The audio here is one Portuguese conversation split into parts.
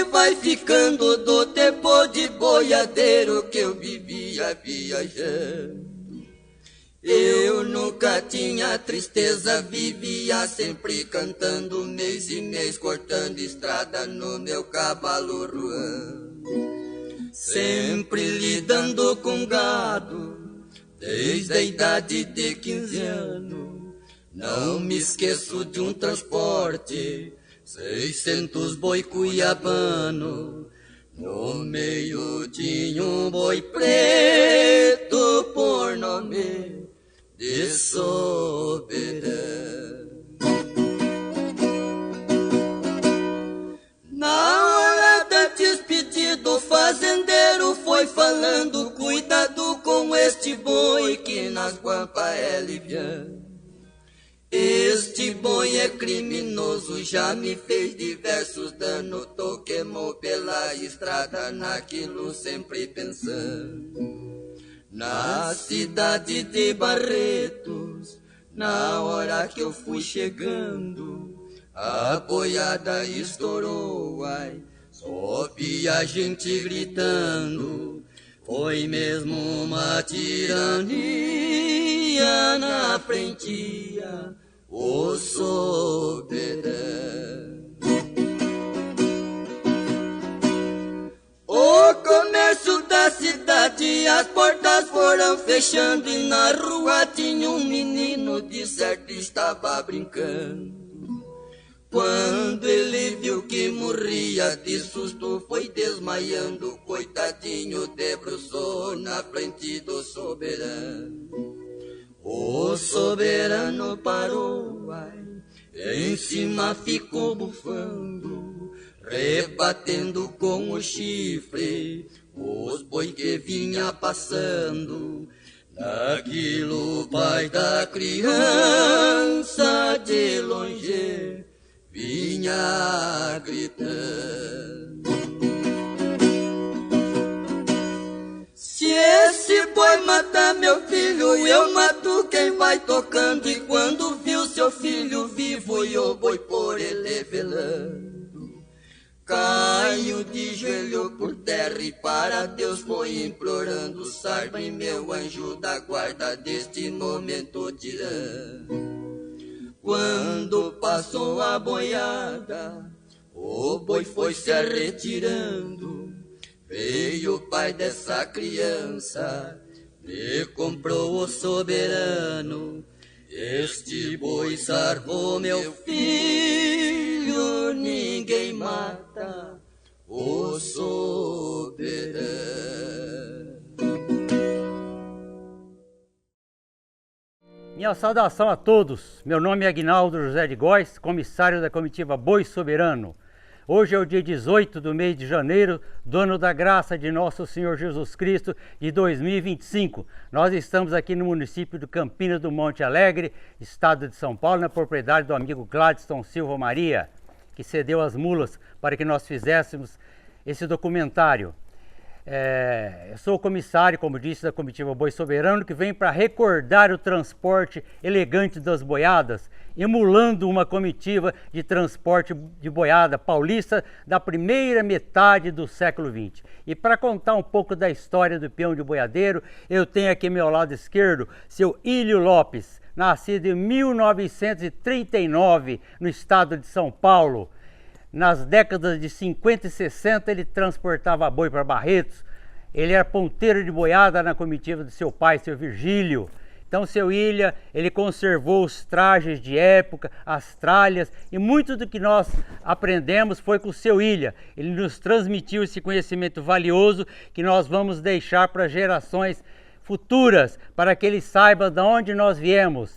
que vai ficando do tempo de boiadeiro que eu vivia viajando. Eu nunca tinha tristeza, vivia sempre cantando, mês e mês cortando estrada no meu cavalo ruando. Sempre lidando com gado, desde a idade de 15 anos. Não me esqueço de um transporte, 600 boi cuiabano. No meio tinha um boi preto por nome de Soberano. Na hora da despedida, o fazendeiro foi falando: cuidado com este boi que nas guampas é liviano. Este boi é criminoso, já me fez diversos danos. Tô queimou pela estrada, naquilo sempre pensando. Na cidade de Barretos, na hora que eu fui chegando, a boiada estourou, ai, só vi a gente gritando. Foi mesmo uma tirania na frentia, o soberano. O comércio da cidade, as portas foram fechando, e na rua tinha um menino, de certo estava brincando. Quando ele viu que morria de susto, foi desmaiando, coitadinho, debruçou na frente do soberano. O soberano parou, ai, em cima ficou bufando, rebatendo com o chifre os boi que vinha passando. Naquilo o pai da criança de longe vinha gritando: se esse boi matar meu filho, eu mato quem vai tocando. E quando viu seu filho vivo, e o boi por ele velando, caiu de joelho por terra e para Deus foi implorando: salve meu anjo da guarda deste momento tirano. Quando passou a boiada, o boi foi se retirando. Veio o pai dessa criança, me comprou o soberano. Este boi salvou meu filho, ninguém mata o soberano. Minha saudação a todos. Meu nome é Aguinaldo José de Góes, comissário da comitiva Boi Soberano. Hoje é o dia 18 do mês de janeiro, do ano da graça de nosso Senhor Jesus Cristo de 2025. Nós estamos aqui no município de Campinas do Monte Alegre, estado de São Paulo, na propriedade do amigo Gladstone Silva Maria, que cedeu as mulas para que nós fizéssemos esse documentário. Eu sou o comissário, como disse, da comitiva Boi Soberano, que vem para recordar o transporte elegante das boiadas, emulando uma comitiva de transporte de boiada paulista da primeira metade do século XX. E para contar um pouco da história do peão de boiadeiro, eu tenho aqui ao meu lado esquerdo seu Ilho Lopes, nascido em 1939 no estado de São Paulo. Nas décadas de 50 e 60 ele transportava boi para Barretos. Ele era ponteiro de boiada na comitiva de seu pai, seu Virgílio. Então, seu Ilha, ele conservou os trajes de época, as tralhas, e muito do que nós aprendemos foi com o seu Ilha. Ele nos transmitiu esse conhecimento valioso que nós vamos deixar para gerações futuras, para que eles saibam de onde nós viemos.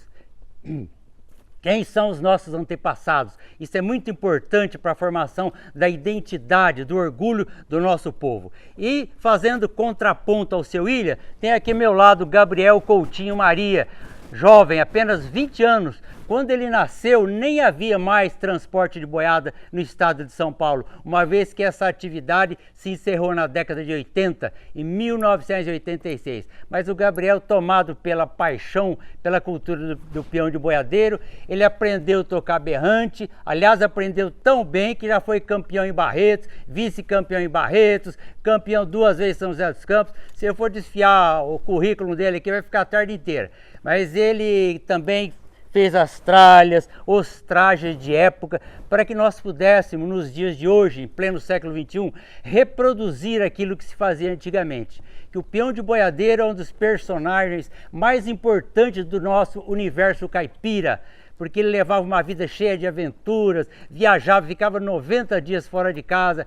Quem são os nossos antepassados? Isso é muito importante para a formação da identidade, do orgulho do nosso povo. E fazendo contraponto ao seu Ilha, tem aqui ao meu lado Gabriel Coutinho Maria, jovem, apenas 20 anos. Quando ele nasceu, nem havia mais transporte de boiada no estado de São Paulo, uma vez que essa atividade se encerrou na década de 80, em 1986. Mas o Gabriel, tomado pela paixão pela cultura do peão de boiadeiro, ele aprendeu a tocar berrante, aliás, aprendeu tão bem que já foi campeão em Barretos, vice-campeão em Barretos, campeão 2 vezes em São José dos Campos. Se eu for desfiar o currículo dele aqui, vai ficar a tarde inteira. Mas ele também fez as tralhas, os trajes de época, para que nós pudéssemos, nos dias de hoje, em pleno século XXI, reproduzir aquilo que se fazia antigamente. Que o peão de boiadeiro é um dos personagens mais importantes do nosso universo caipira, porque ele levava uma vida cheia de aventuras, viajava, ficava 90 dias fora de casa,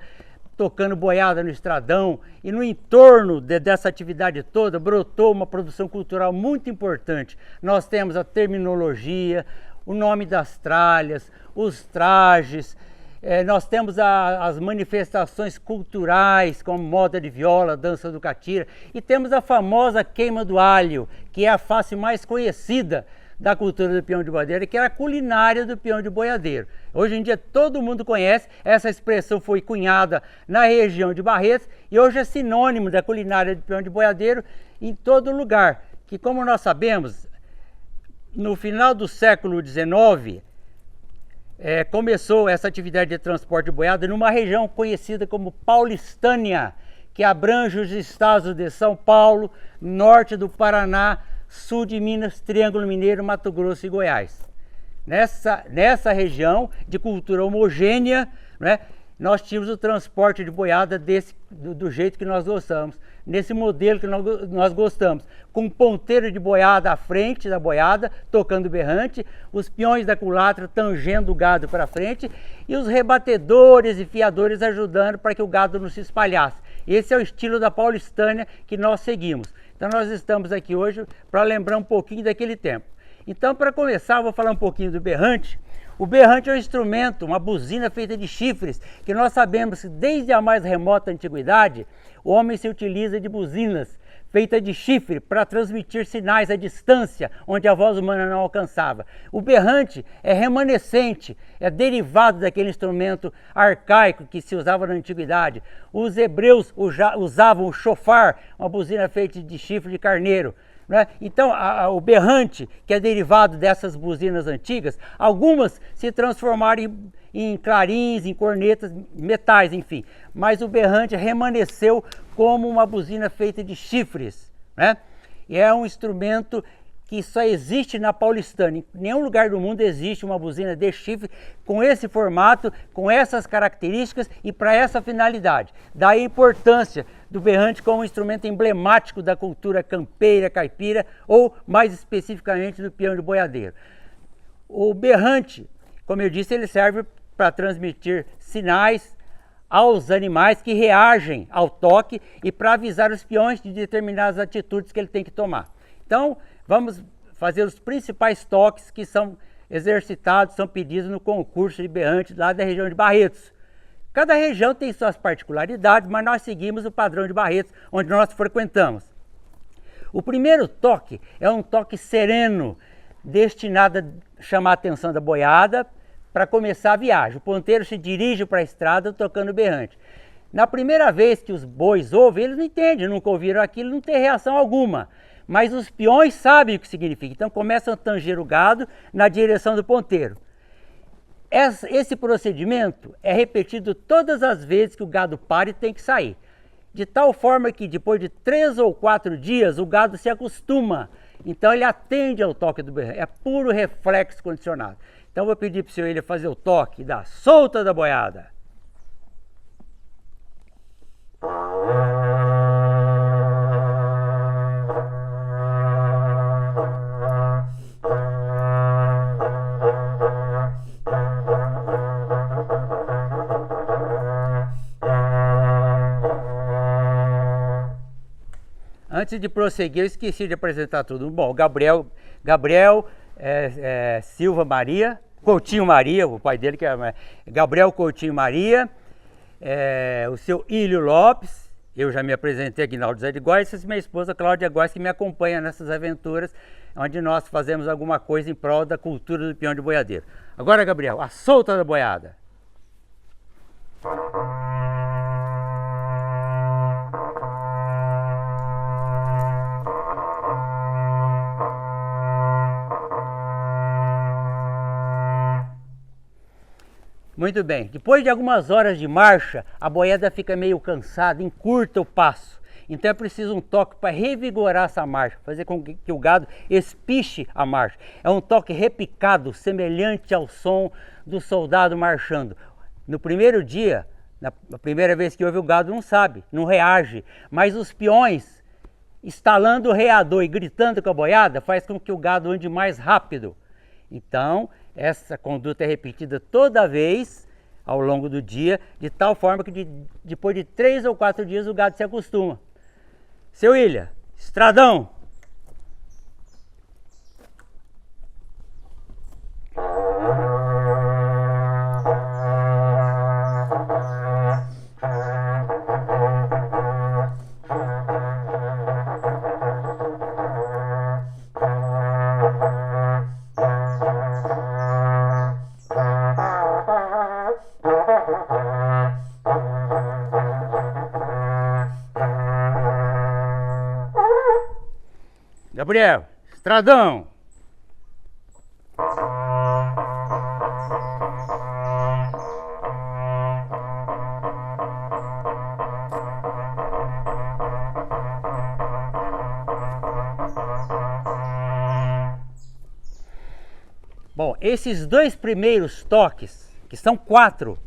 tocando boiada no estradão, e no entorno dessa atividade toda brotou uma produção cultural muito importante. Nós temos a terminologia, o nome das tralhas, os trajes, nós temos as manifestações culturais, como moda de viola, dança do catira, e temos a famosa queima do alho, que é a face mais conhecida da cultura do peão de boiadeiro, que era a culinária do peão de boiadeiro. Hoje em dia todo mundo conhece, essa expressão foi cunhada na região de Barretos e hoje é sinônimo da culinária do peão de boiadeiro em todo lugar. Que, como nós sabemos, no final do século XIX, começou essa atividade de transporte de boiada numa região conhecida como Paulistânia, que abrange os estados de São Paulo, norte do Paraná, sul de Minas, Triângulo Mineiro, Mato Grosso e Goiás. Nessa região de cultura homogênea, né, nós tínhamos o transporte de boiada do jeito que nós gostamos, nesse modelo que nós gostamos, com ponteiro de boiada à frente da boiada, tocando berrante, os peões da culatra tangendo o gado para frente e os rebatedores e fiadores ajudando para que o gado não se espalhasse. Esse é o estilo da Paulistânia que nós seguimos. Então nós estamos aqui hoje para lembrar um pouquinho daquele tempo. Então, para começar, eu vou falar um pouquinho do berrante. O berrante é um instrumento, uma buzina feita de chifres, que nós sabemos que desde a mais remota antiguidade, o homem se utiliza de buzinas feitas de chifre para transmitir sinais à distância, onde a voz humana não alcançava. O berrante é remanescente, é derivado daquele instrumento arcaico que se usava na antiguidade. Os hebreus usavam o shofar, uma buzina feita de chifre de carneiro. Então, o berrante, que é derivado dessas buzinas antigas, algumas se transformaram em clarins, em cornetas, metais, enfim. Mas o berrante remanesceu como uma buzina feita de chifres, né? E é um instrumento que só existe na Paulistânia. Em nenhum lugar do mundo existe uma buzina de chifre com esse formato, com essas características e para essa finalidade. Daí a importância do berrante como um instrumento emblemático da cultura campeira, caipira ou, mais especificamente, do peão de boiadeiro. O berrante, como eu disse, ele serve para transmitir sinais aos animais que reagem ao toque e para avisar os peões de determinadas atitudes que ele tem que tomar. Então, vamos fazer os principais toques que são exercitados, são pedidos no concurso de berrante lá da região de Barretos. Cada região tem suas particularidades, mas nós seguimos o padrão de Barretos, onde nós frequentamos. O primeiro toque é um toque sereno, destinado a chamar a atenção da boiada para começar a viagem. O ponteiro se dirige para a estrada tocando berrante. Na primeira vez que os bois ouvem, eles não entendem, nunca ouviram aquilo, não tem reação alguma. Mas os peões sabem o que significa, então começam a tanger o gado na direção do ponteiro. Esse procedimento é repetido todas as vezes que o gado para e tem que sair. De tal forma que depois de 3 ou 4 dias o gado se acostuma. Então ele atende ao toque do berrante, é puro reflexo condicionado. Então eu vou pedir para o senhor ele fazer o toque da solta da boiada. Antes de prosseguir, eu esqueci de apresentar tudo. Bom, Gabriel Silva Maria, Coutinho Maria, o pai dele que é Gabriel Coutinho Maria, o seu Ilho Lopes, eu já me apresentei, Aguinaldo Zé de Góes, e minha esposa Cláudia Góes, que me acompanha nessas aventuras, onde nós fazemos alguma coisa em prol da cultura do peão de boiadeiro. Agora, Gabriel, a solta da boiada. Muito bem, depois de algumas horas de marcha, a boiada fica meio cansada, encurta o passo. Então é preciso um toque para revigorar essa marcha, fazer com que o gado espiche a marcha. É um toque repicado, semelhante ao som do soldado marchando. No primeiro dia, na primeira vez que ouve, o gado não sabe, não reage, mas os peões, estalando o reador e gritando com a boiada, faz com que o gado ande mais rápido. Então, essa conduta é repetida toda vez ao longo do dia, de tal forma que depois de 3 ou 4 dias o gado se acostuma. Seu Ilha, estradão! Gabriel, estradão! Bom, esses 2 primeiros toques, que são 4,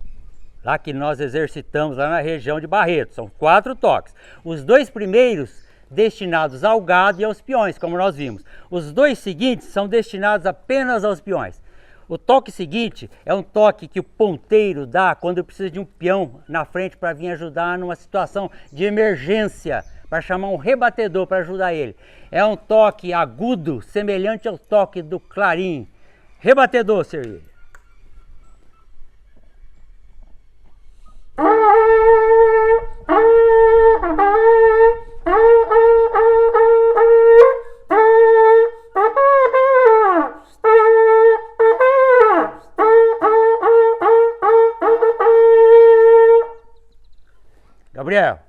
lá que nós exercitamos lá na região de Barreto, são 4 toques. Os 2 primeiros destinados ao gado e aos peões, como nós vimos. Os 2 seguintes são destinados apenas aos peões. O toque seguinte é um toque que o ponteiro dá quando precisa de um peão na frente para vir ajudar numa situação de emergência, para chamar um rebatedor para ajudar ele. É um toque agudo, semelhante ao toque do clarim. Rebatedor, seu Ilha. Gabriel,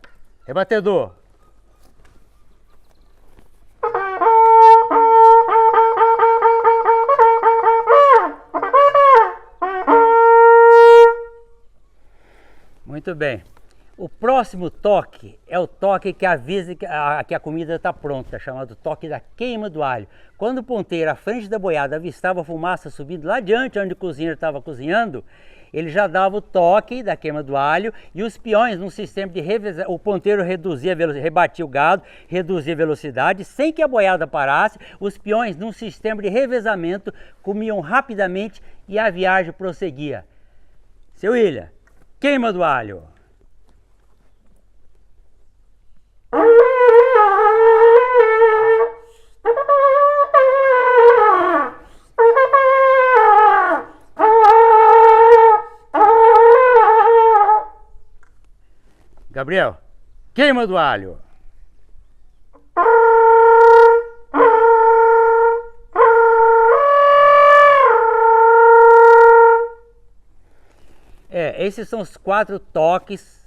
rebatedor. Muito bem. O próximo toque é o toque que avisa que a comida está pronta, chamado toque da queima do alho. Quando o ponteiro à frente da boiada avistava a fumaça subindo lá adiante onde o cozinheiro estava cozinhando, ele já dava o toque da queima do alho e os peões, num sistema de revezamento, o ponteiro reduzia a velocidade, rebatia o gado, reduzia a velocidade, sem que a boiada parasse, os peões, num sistema de revezamento, comiam rapidamente e a viagem prosseguia. Seu Ilha, queima do alho. Gabriel, queima do alho. Esses são os 4 toques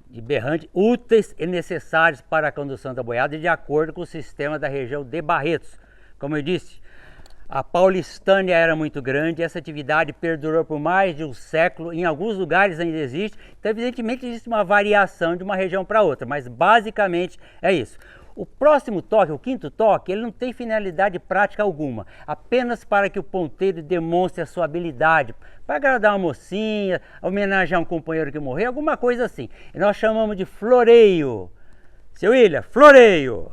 de berrante úteis e necessários para a condução da boiada de acordo com o sistema da região de Barretos. Como eu disse, a Paulistânia era muito grande, essa atividade perdurou por mais de um século, em alguns lugares ainda existe, então evidentemente existe uma variação de uma região para outra, mas basicamente é isso. O próximo toque, o 5º toque, ele não tem finalidade prática alguma, apenas para que o ponteiro demonstre a sua habilidade, para agradar uma mocinha, homenagear um companheiro que morreu, alguma coisa assim. E nós chamamos de floreio. Seu Ilha, floreio!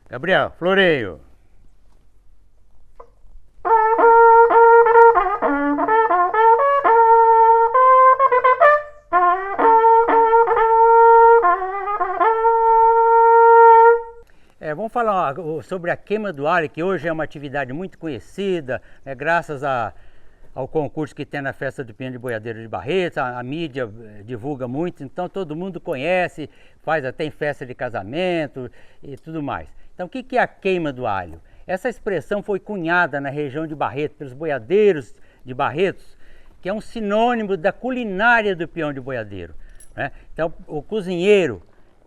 Gabriel, floreio. vamos falar sobre a queima do alho, que hoje é uma atividade muito conhecida, né, graças ao concurso que tem na festa do Pinhão de Boiadeiro de Barretos, a mídia divulga muito, então todo mundo conhece, faz até em festa de casamento e tudo mais. Então o que é a queima do alho? Essa expressão foi cunhada na região de Barretos, pelos boiadeiros de Barretos, que é um sinônimo da culinária do peão de boiadeiro, né? Então o cozinheiro,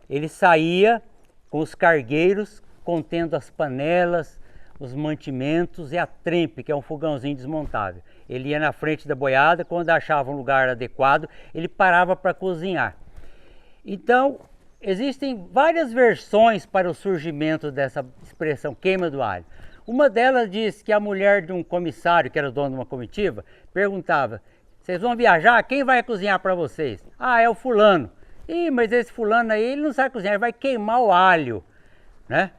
ele saía com os cargueiros, contendo as panelas, os mantimentos e a trempe, que é um fogãozinho desmontável. Ele ia na frente da boiada, quando achava um lugar adequado, ele parava para cozinhar. Então, existem várias versões para o surgimento dessa expressão queima do alho. Uma delas diz que a mulher de um comissário, que era o dono de uma comitiva, perguntava: vocês vão viajar? Quem vai cozinhar para vocês? Ah, é o fulano. Ih, mas esse fulano aí, ele não sabe cozinhar, ele vai queimar o alho, né?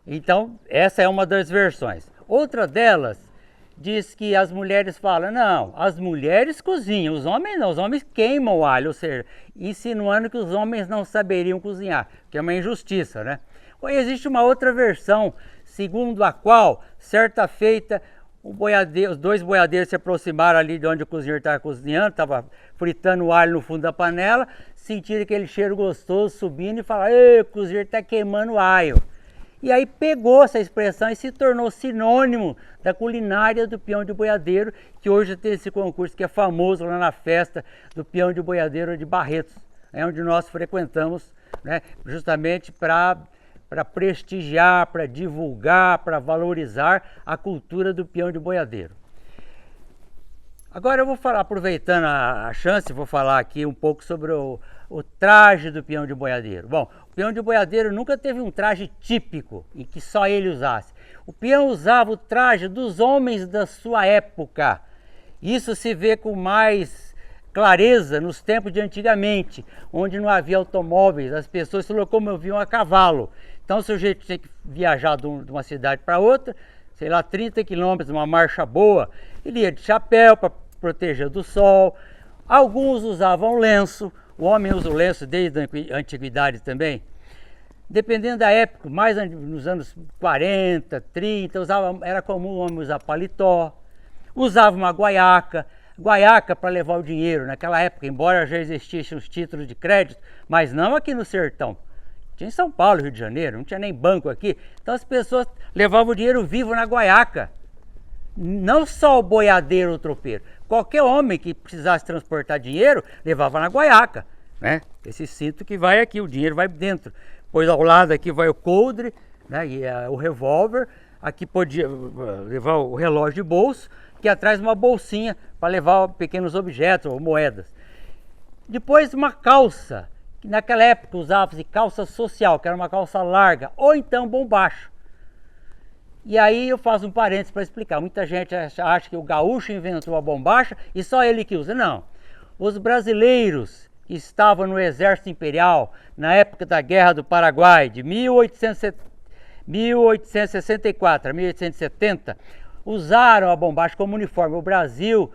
Então, essa é uma das versões. Outra delas diz que as mulheres falam: não, as mulheres cozinham, os homens não, os homens queimam o alho, ou seja, insinuando que os homens não saberiam cozinhar, que é uma injustiça, né? Ou existe uma outra versão, segundo a qual, certa feita, os dois boiadeiros se aproximaram ali de onde o cozinheiro estava cozinhando, estava fritando o alho no fundo da panela, sentiram aquele cheiro gostoso subindo e falaram: ei, o cozinheiro está queimando o alho. E aí pegou essa expressão e se tornou sinônimo da culinária do peão de boiadeiro, que hoje tem esse concurso que é famoso lá na festa do peão de boiadeiro de Barretos, onde nós frequentamos, né, justamente para prestigiar, para divulgar, para valorizar a cultura do peão de boiadeiro. Agora eu vou falar, aproveitando a chance, vou falar aqui um pouco sobre o traje do peão de boiadeiro. Bom, o peão de boiadeiro nunca teve um traje típico e que só ele usasse. O peão usava o traje dos homens da sua época. Isso se vê com mais clareza nos tempos de antigamente, onde não havia automóveis, as pessoas se locomoviam a cavalo. Então o sujeito tinha que viajar de uma cidade para outra, sei lá, 30 quilômetros, uma marcha boa, ele ia de chapéu para proteger do sol. Alguns usavam lenço, o homem usa o lenço desde a antiguidade também. Dependendo da época, mais nos anos 40, 30, era comum o homem usar paletó, usava uma guaiaca para levar o dinheiro. Naquela época, embora já existissem os títulos de crédito, mas não aqui no sertão. Tinha em São Paulo, Rio de Janeiro, não tinha nem banco aqui. Então as pessoas levavam o dinheiro vivo na guaiaca. Não só o boiadeiro ou o tropeiro. Qualquer homem que precisasse transportar dinheiro, levava na guaiaca, né? Esse cinto que vai aqui, o dinheiro vai dentro. Pois ao lado aqui vai o coldre, né? E o revólver. Aqui podia levar o relógio de bolso, que atrás uma bolsinha para levar pequenos objetos ou moedas. Depois uma calça, que naquela época usava-se calça social, que era uma calça larga, ou então bombacho. E aí eu faço um parênteses para explicar. Muita gente acha que o gaúcho inventou a bombacha e só ele que usa. Não. Os brasileiros que estavam no exército imperial na época da Guerra do Paraguai, de 1864 a 1870, usaram a bombacha como uniforme. O Brasil,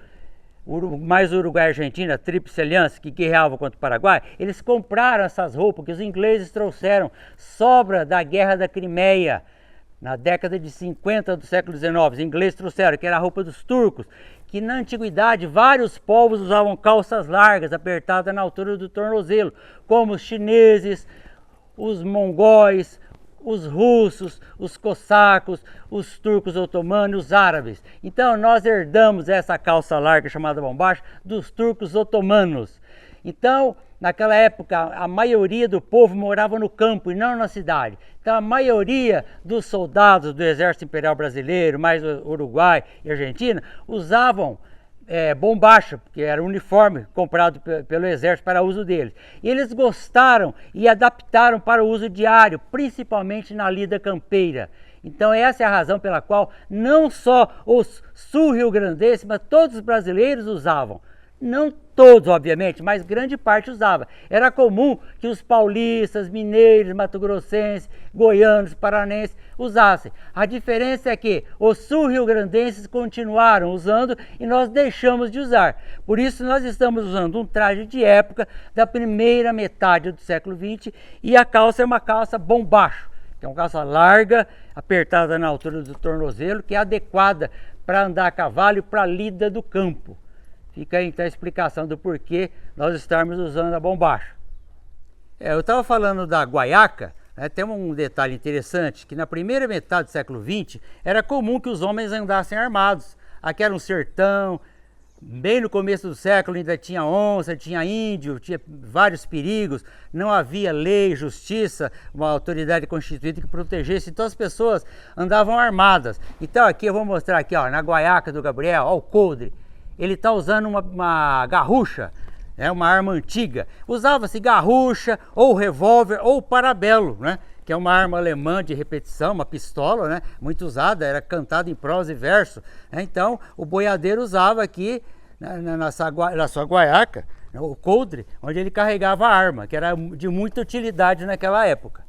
mais o Uruguai e a Argentina, a Tríplice Aliança, que guerreavam contra o Paraguai, eles compraram essas roupas que os ingleses trouxeram, sobra da Guerra da Crimeia. Na década de 50 do século XIX, os ingleses trouxeram, que era a roupa dos turcos, que na antiguidade vários povos usavam calças largas, apertadas na altura do tornozelo, como os chineses, os mongóis, os russos, os cossacos, os turcos otomanos, os árabes. Então nós herdamos essa calça larga chamada bombacha dos turcos otomanos. Então, naquela época, a maioria do povo morava no campo e não na cidade. Então, a maioria dos soldados do Exército Imperial Brasileiro, mais o Uruguai e Argentina, usavam bombacha, porque era um uniforme comprado pelo Exército para uso deles. E eles gostaram e adaptaram para o uso diário, principalmente na lida campeira. Então essa é a razão pela qual não só os sul-rio-grandenses, mas todos os brasileiros usavam. Não todos, obviamente, mas grande parte usava. Era comum que os paulistas, mineiros, mato-grossenses, goianos, paranenses usassem. A diferença é que os sul-rio-grandenses continuaram usando e nós deixamos de usar. Por isso nós estamos usando um traje de época da primeira metade do século XX e a calça é uma calça bombacho, que é uma calça larga, apertada na altura do tornozelo, que é adequada para andar a cavalo e para a lida do campo. Fica aí então a explicação do porquê nós estarmos usando a bombacha. Eu estava falando da guaiaca, né? Tem um detalhe interessante, que na primeira metade do século XX era comum que os homens andassem armados. Aqui era um sertão, bem no começo do século ainda tinha onça, tinha índio, tinha vários perigos, não havia lei, justiça, uma autoridade constituída que protegesse, então as pessoas andavam armadas. Então aqui eu vou mostrar aqui, ó, na guaiaca do Gabriel, ó, o coldre, ele está usando uma garrucha, uma arma antiga. Usava-se garrucha, ou revólver, ou parabelo, né? Que é uma arma alemã de repetição, uma pistola, né? Muito usada, era cantada em prosa e verso. Então, o boiadeiro usava aqui, na sua guaiaca, o coldre, onde ele carregava a arma, que era de muita utilidade naquela época.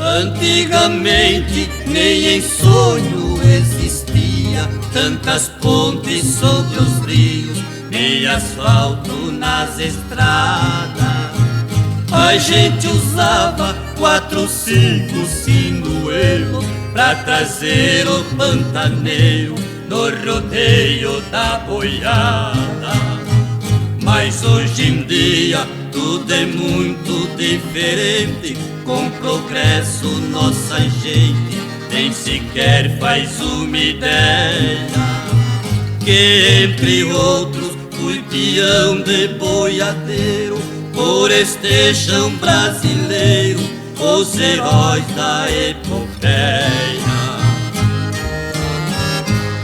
Antigamente nem em sonho existia tantas pontes sobre os rios, nem asfalto nas estradas. A gente usava 4, 5 sinuelos pra trazer o pantaneiro no rodeio da boiada. Mas hoje em dia tudo é muito diferente. Com progresso nossa gente nem sequer faz uma ideia que entre outros fui peão de boiadeiro por este chão brasileiro, os heróis da epopeia.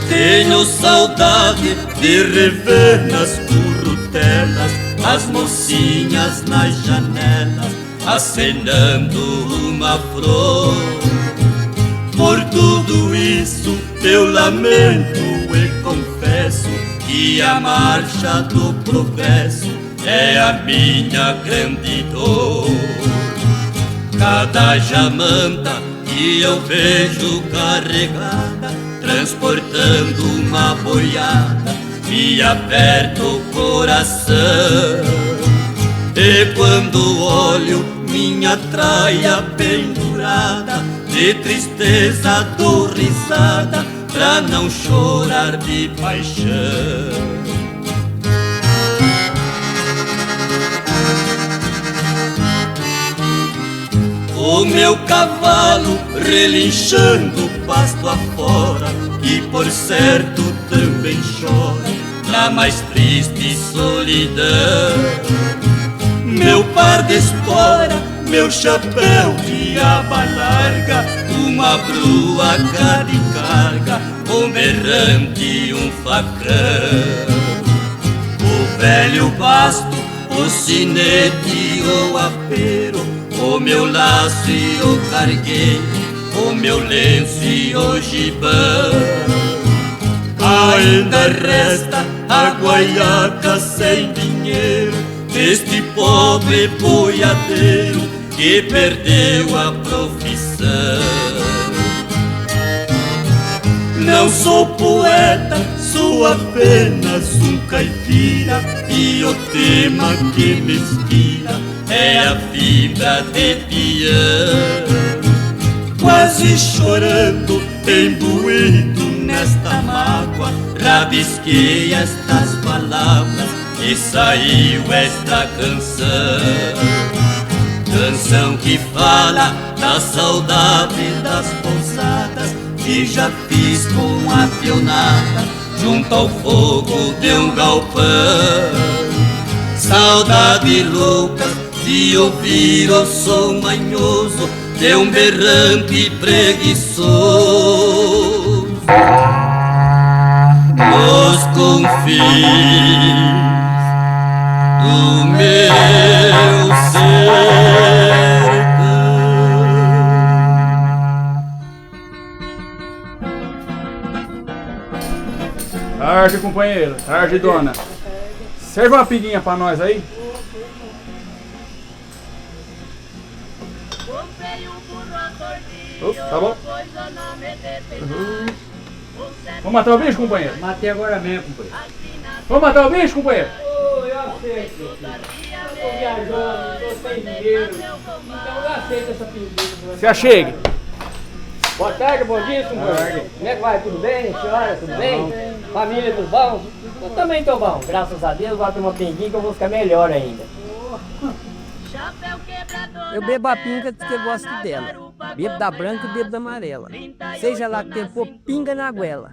Tenho saudade de rever nas currutelas as mocinhas nas janelas acenando uma flor. Por tudo isso eu lamento e confesso que a marcha do progresso é a minha grande dor. Cada jamanta que eu vejo carregada, transportando uma boiada, me aperta o coração. E quando olho minha traia pendurada, de tristeza dou risada pra não chorar de paixão. O meu cavalo relinchando pasto afora, e por certo também chora na mais triste solidão. Meu par de espora, meu chapéu de aba larga, uma brua de carga, um berrante e um facão. O velho basto, o sinete, o apero, o meu laço e o cargueiro, o meu lenço e o gibão. Ainda resta a guaiaca sem dinheiro deste pobre boiadeiro que perdeu a profissão. Não sou poeta, sou apenas um caipira, e o tema que me inspira é a fibra de peão. Quase chorando, imbuído nesta mágoa, rabisquei estas palavras e saiu esta canção. Canção que fala da saudade das pousadas que já fiz com a pionada junto ao fogo de um galpão. Saudade louca de ouvir o som manhoso de um berrante preguiçoso nos confins do meu sertão. Tarde, companheiro. Tarde, dona. Serve uma piguinha pra nós aí. Tá bom? Vamos matar o bicho, companheiro? Matei agora mesmo, companheiro. Vamos matar o bicho, companheiro? Ô, eu aceito, filho. Eu tô viajando, tô sem dinheiro. Então eu aceito essa pedida. Se achegue. Boa tarde, bom dia, companheiro. Como é que vai? Tudo bem? Senhora, tudo bem? Família, tudo bom? Eu também tô bom. Graças a Deus, agora tem uma pinguinha que eu vou ficar melhor ainda. Eu bebo a pinga porque eu gosto dela. Bebo da branca e bebo da amarela. Seja lá que tempo, pinga na goela.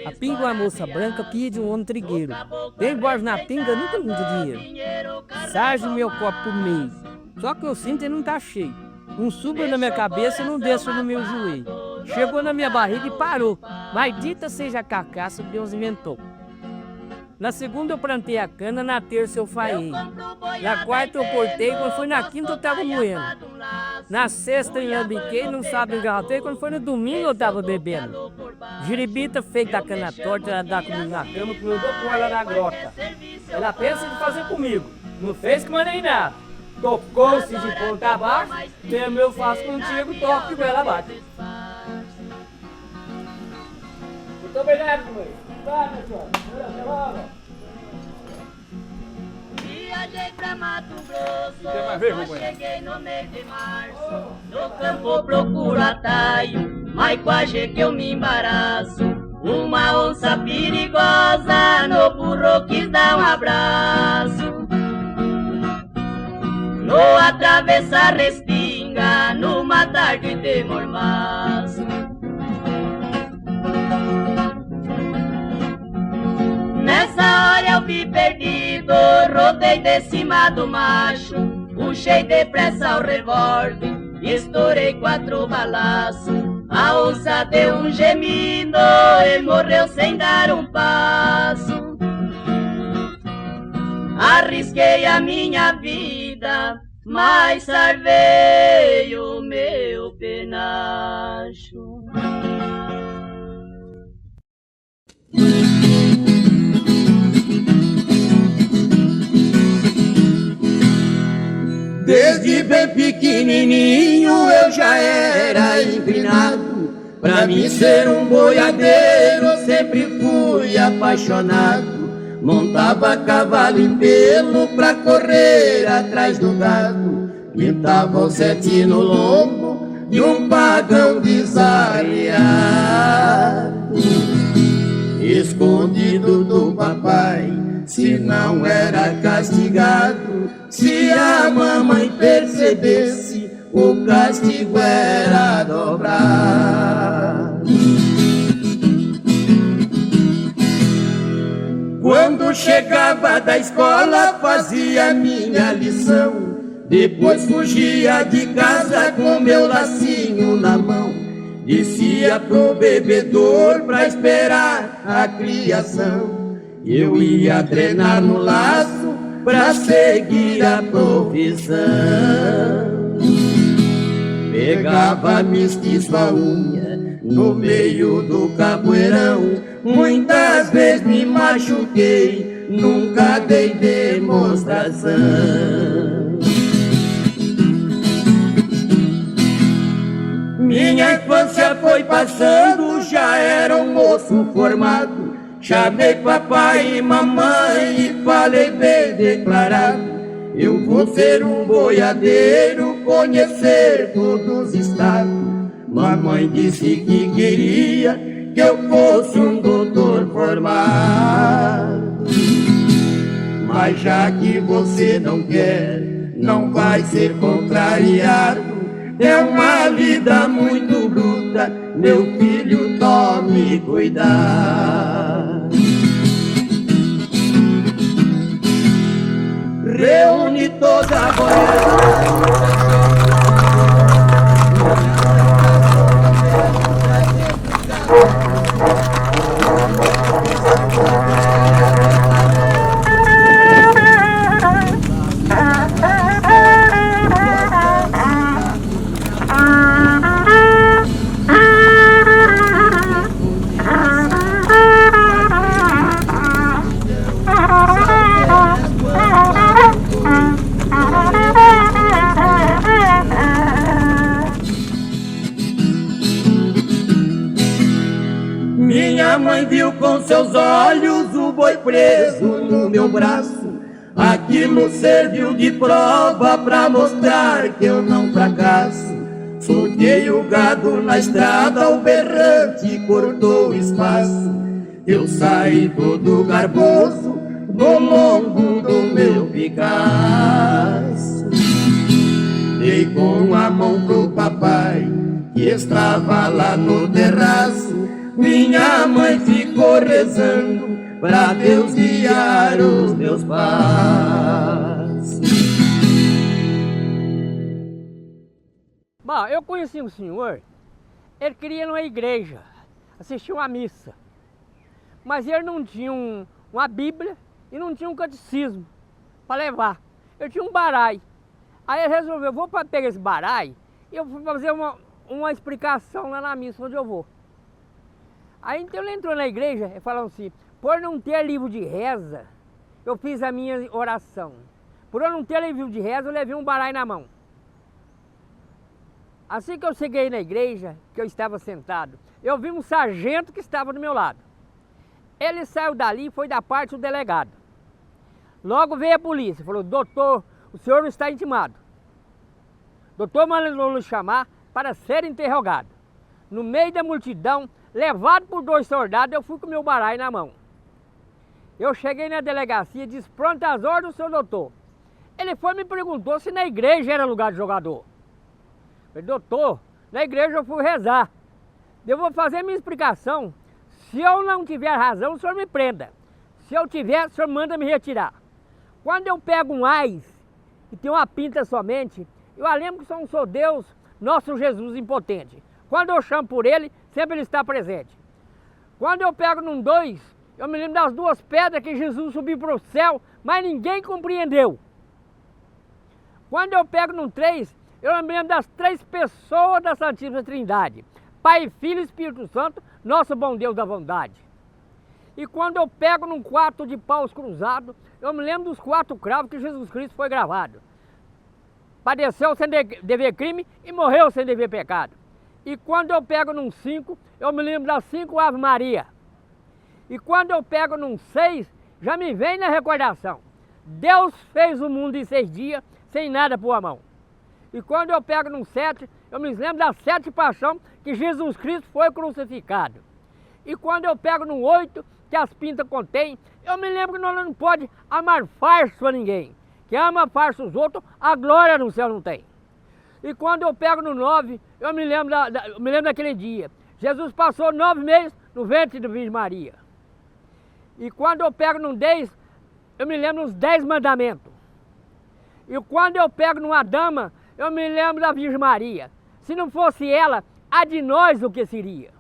A pinga é uma moça branca, pia de um homem trigueiro. Tem embora na pinga, nunca muito dinheiro. Sarge meu copo por mês. Só que eu sinto ele não tá cheio. Um suba na minha cabeça e não desce no meu joelho. Chegou na minha barriga e parou. Maldita seja a carcaça que Deus inventou. Na segunda eu plantei a cana, na terça eu faei. Na quarta eu cortei, quando foi na quinta eu tava moendo. Na sexta eu lambiquei, não sabe engarrafei, quando foi no domingo eu tava bebendo. Giribita feita da cana torta, ela dá comigo na cama, comeu com ela na grota. Ela pensa em fazer comigo, não fez que mandei nada. Tocou-se de ponta abaixo, mesmo eu faço contigo, toque com ela abaixo. Muito obrigado, mãe. Vai, minha senhora. Até logo. Viajei pra Mato Grosso, Tem mais ver, só companheiro? cheguei no mês de março. No campo procuro atalho, mas quase que eu me embaraço. Uma onça perigosa, no burro quis dar um abraço. No atravessar respinga, numa tarde de mormaço. Nessa hora eu vi perdido, rodei de cima do macho, puxei depressa o revólver, estourei 4 balaços. A onça deu um gemido e morreu sem dar um passo. Arrisquei a minha vida, mas salvei o meu penacho. Desde bem pequenininho eu já era inclinado. Pra mim ser um boiadeiro sempre fui apaixonado. Montava cavalo em pelo pra correr atrás do gado. Pintava o 7 no lombo de um pagão desariado. Escondido do papai, se não era castigado. Se a mamãe percebesse, o castigo era dobrado. Quando chegava da escola, fazia minha lição. Depois fugia de casa com meu lacinho na mão. Descia pro bebedouro pra esperar a criação. Eu ia treinar no laço pra seguir a profissão. Pegava mestiço a unha no meio do capoeirão. Muitas vezes me machuquei, nunca dei demonstração. Minha infância foi passando, já era um moço formado. Chamei papai e mamãe e falei bem declarado: eu vou ser um boiadeiro, conhecer todos os estados. Mamãe disse que queria que eu fosse um doutor formado. Mas já que você não quer, não vai ser contrariado. É uma vida muito bruta, meu filho, tome cuidado. Reúne toda a boiada. meus olhos o boi preso no meu braço. Aquilo serviu de prova pra mostrar que eu não fracasso. Soltei o gado na estrada, o berrante cortou o espaço. Eu saí todo garboso no lombo do meu Picasso. Dei com a mão pro papai que estava lá no terraço. Minha mãe ficou rezando pra Deus guiar os meus passos. Bom, eu conheci um senhor, ele queria ir numa igreja, assistir uma missa. Mas ele não tinha uma Bíblia e não tinha um catecismo para levar. Eu tinha um barai. Aí ele resolveu, vou pegar esse barai e eu vou fazer uma explicação lá na missa onde eu vou. Aí então ele entrou na igreja e falou assim, por não ter livro de reza, eu fiz a minha oração. Por eu não ter livro de reza, eu levei um barai na mão. Assim que eu cheguei na igreja, que eu estava sentado, eu vi um sargento que estava do meu lado. Ele saiu dali e foi da parte do delegado. Logo veio a polícia, falou, doutor, o senhor está intimado. Doutor mandou lhe chamar para ser interrogado. No meio da multidão, levado por 2 soldados, eu fui com o meu barai na mão. Eu cheguei na delegacia e disse, pronto as ordens, seu doutor. Ele foi e me perguntou se na igreja era lugar de jogador. Eu falei, doutor, na igreja eu fui rezar. Eu vou fazer minha explicação. Se eu não tiver razão, o senhor me prenda. Se eu tiver, o senhor manda me retirar. Quando eu pego um ais, e tem uma pinta somente, eu lembro que só sou Deus, nosso Jesus impotente. Quando eu chamo por ele, sempre ele está presente. Quando eu pego num 2, eu me lembro das 2 pedras que Jesus subiu para o céu, mas ninguém compreendeu. Quando eu pego num 3, eu me lembro das 3 pessoas da Santíssima Trindade. Pai, Filho e Espírito Santo, nosso bom Deus da bondade. E quando eu pego num 4 de paus cruzado, eu me lembro dos 4 cravos que Jesus Cristo foi gravado. Padeceu sem dever crime e morreu sem dever pecado. E quando eu pego num 5, eu me lembro das 5 Ave Maria. E quando eu pego num 6, já me vem na recordação. Deus fez o mundo em 6 dias, sem nada pôr a mão. E quando eu pego num 7, eu me lembro das 7 paixões que Jesus Cristo foi crucificado. E quando eu pego num 8, que as pintas contém, eu me lembro que nós não pode amar farso a ninguém. Quem ama farso os outros, a glória no céu não tem. E quando eu pego no 9, eu me lembro daquele dia. Jesus passou 9 meses no ventre da Virgem Maria. E quando eu pego no 10, eu me lembro dos 10 mandamentos. E quando eu pego numa dama, eu me lembro da Virgem Maria. Se não fosse ela, a de nós o que seria?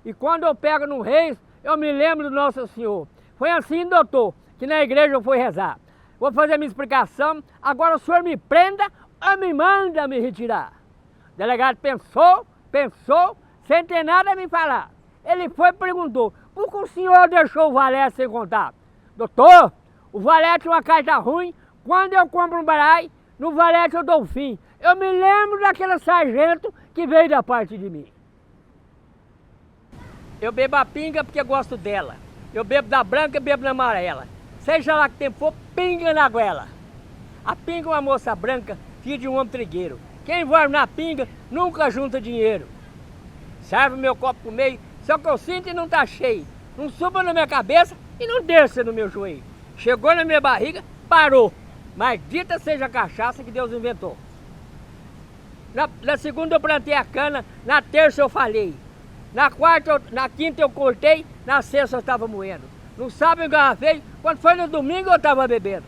E quando eu pego no reis, eu me lembro do Nosso Senhor. Foi assim, doutor, que na igreja eu fui rezar. Vou fazer a minha explicação, agora o senhor me prenda ou me manda me retirar? O delegado pensou, sem ter nada a me falar. Ele foi e perguntou, por que o senhor deixou o valete sem contar? Doutor, o valete é uma carta ruim, quando eu compro um barai, no valete eu dou o fim. Eu me lembro daquele sargento que veio da parte de mim. Eu bebo a pinga porque gosto dela. Eu bebo da branca e bebo da amarela. Seja lá que tempo for, pinga na goela. A pinga é uma moça branca, filha de um homem trigueiro. Quem envolve na pinga nunca junta dinheiro. Serve o meu copo pro meio, só que eu sinto e não tá cheio. Não suba na minha cabeça e não desça no meu joelho. Chegou na minha barriga, parou. Maldita seja a cachaça que Deus inventou. Na segunda eu plantei a cana, na terça eu falhei. Na quinta eu cortei, na sexta eu estava moendo. No sábado eu engarrafei, quando foi no domingo eu estava bebendo.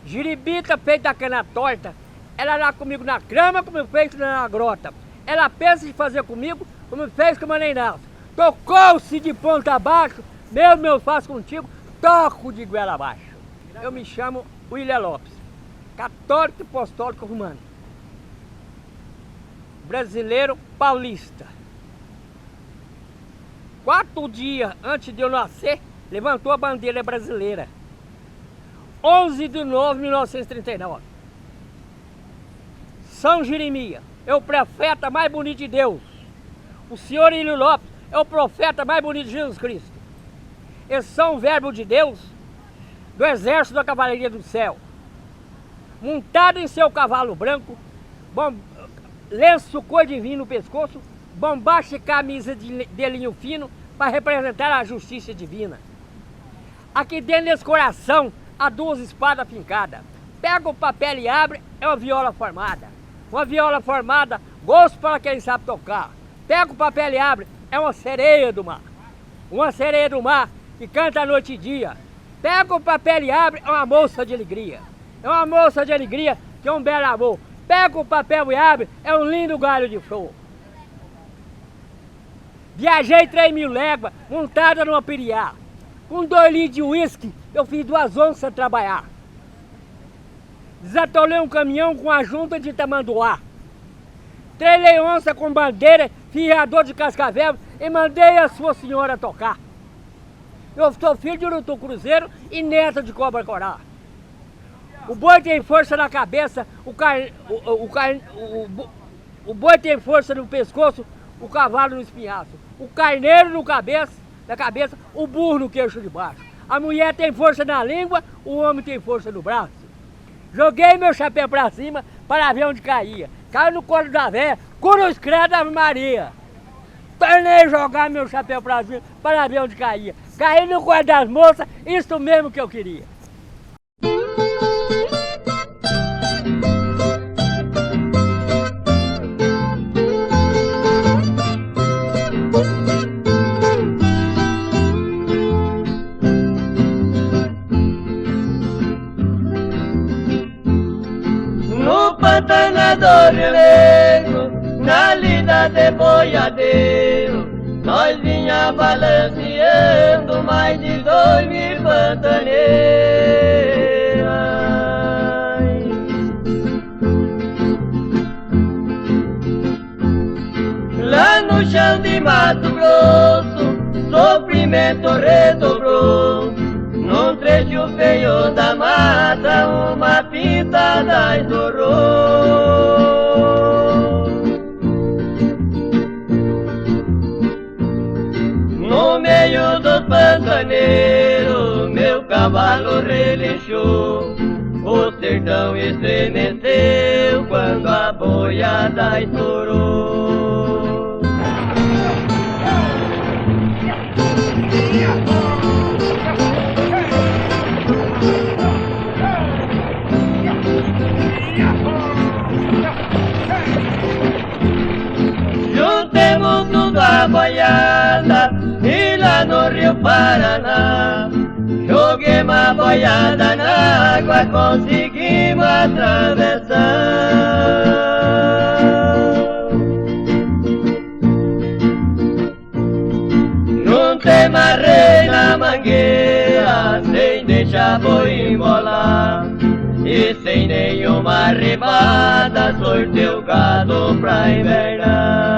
Giribita feita a cana torta, ela lá comigo na grama, como fez na grota. Ela pensa em fazer comigo, como fez com o Maneinaldo. Tocou-se de ponta abaixo, mesmo eu faço contigo, toco de goela abaixo. Eu me chamo William Lopes, católico e apostólico romano. Brasileiro paulista. 4 dias antes de eu nascer, levantou a bandeira brasileira. 11 de novembro de 1939. São Jeremias é o profeta mais bonito de Deus. O senhor William Lopes é o profeta mais bonito de Jesus Cristo. Eles são o verbo de Deus do exército da cavalaria do céu. Montado em seu cavalo branco, lenço cor de vinho no pescoço, bombacha e camisa de linho fino para representar a justiça divina. Aqui dentro desse coração há 2 espadas fincadas. Pega o papel e abre, é uma viola formada. Uma viola formada, gosto para quem sabe tocar. Pega o papel e abre, é uma sereia do mar. Uma sereia do mar que canta noite e dia. Pega o papel e abre, é uma moça de alegria. É uma moça de alegria que é um belo amor. Pega o papel e abre, é um lindo galho de flor. Viajei 3.000 léguas, montada numa piriá. Com 2 litros de uísque, eu fiz 2 onças trabalhar. Desatolei um caminhão com a junta de tamanduá. Trelei onça com bandeira, fiador de cascavel e mandei a sua senhora tocar. Eu sou filho de urutu cruzeiro e neto de cobra coral. O boi tem força na cabeça, o boi tem força no pescoço, o cavalo no espinhaço. O carneiro na cabeça, o burro no queixo de baixo. A mulher tem força na língua, o homem tem força no braço. Joguei meu chapéu pra cima para ver onde caía. Caiu no colo da véia, cruz credo Ave Maria. Tornei a jogar meu chapéu pra cima para ver onde caía. Caí no colo das moças, isso mesmo que eu queria. Do Rio Negro, na lida de boiadeiro, nós vinha balanceando mais de 2.000 pantaneiras. Lá no chão de Mato Grosso, sofrimento redobrou. Num trecho feio da mata, uma pintada estourou. No meio dos pantaneiros, meu cavalo relinchou. O sertão estremeceu quando a boiada estourou. Juntemos tudo a boiada e lá no Rio Paraná joguemos a boiada na água, conseguimos atravessar. Não tem marrei na mangueira sem deixar boi embolar. E sem nenhuma arrebada, sortei o gado pra invernar.